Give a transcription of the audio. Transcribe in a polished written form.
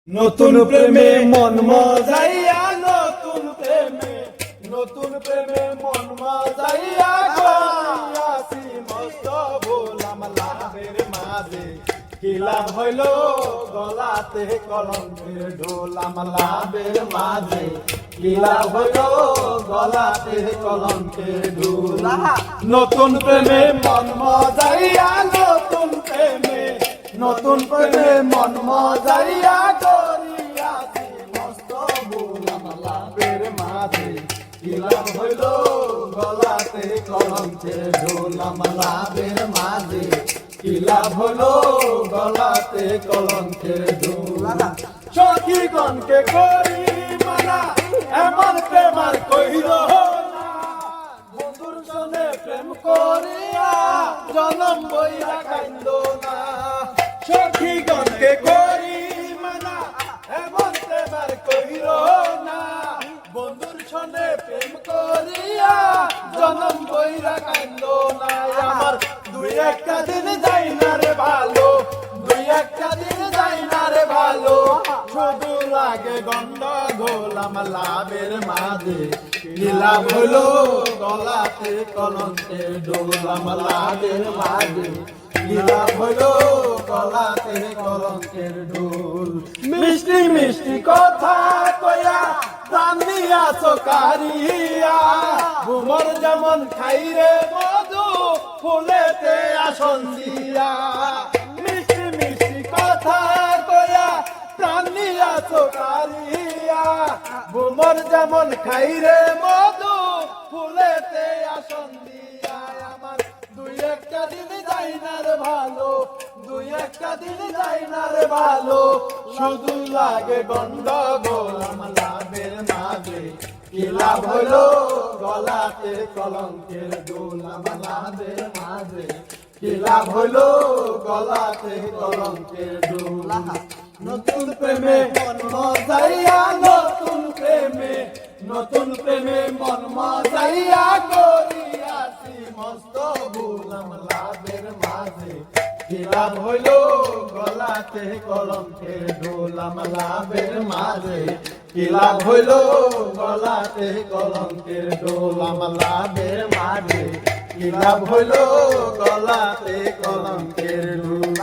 নতুন প্রেমে মন মজাইয়া নতুন প্রেমে মন মজাইয়া করিয়াছি মস্ত ভোলাম লাভের মাঝে কি লাভ হইল গলাতে কলঙ্কের ঢোলাম লাভের মাঝে কি লাভ হইল গলাতে কলঙ্কের ঢোল নতুন প্রেমে মন মজাইয়া নতুন প্রেমে মন মজাইয়া করিয়াছি মস্ত ভোলাম লাভের মাঝে কি লাভ হইল গলাতে কলঙ্কের ঢোলাম লাভের মাঝে কি লাভ হলো গলাতে কলঙ্কের ঢোল সখীগণকে করি মানা এমন প্রেমার কইর বন্ধুর সনে প্রেম করিয়া জনম বইরা কান্দ না সখীগণকে করি মানা এমন প্রেমার কইর না বন্ধুর সনে প্রেম করিয়া জনম বইরা কান্দ না আমার দুই একটা দিন যাই না রে ভালো দুই একটা দিন যাই না রে ভালো শুধু লাগে গন্ডগোল আমার লাভের মাঝে কি লাভ হলো গলাতে কলঙ্কের ঢোল আমার লাভের মাঝে কি লাভ হলো গলাতে কলঙ্কের ঢোল মিষ্টি মিষ্টি কথা কয়া প্রাণ দিয়াছো কারিয়া ঘুমর যেমন খাইরে মধু ফুলেতে আসন দিয়া মিষ্টি মিষ্টি কথা কয়া প্রাণ দিয়াছো কারিয়া ঘুমর যেমন খাইরে মধু ফুলেতে আসন দিয়া আমার দুই একটা দিন যাই না রে ভালো দুই একটা দিন যাই না রে ভালো শুধু লাগে গন্ডগোল আমার লাভের মাঝে কি লাভ হলো গলাতে কলঙ্কের ঢোল আমার লাভের মাঝে কি লাভ হলো গলাতে কলঙ্কের ঢোল নতুন প্রেমে মন মজাইয়া নতুন প্রেমে মন মজাইয়া করিয়াছি মস্ত ভোলাম লাভের মাঝে কি লাভ হইল গলাতে কলঙ্কের ঢোল আমার লাভের মাঝে কি লাভ হইল গলাতে কলঙ্কের ঢোল আমার লাভের মাঝে কি লাভ হইল গলাতে কলঙ্কের ঢোল।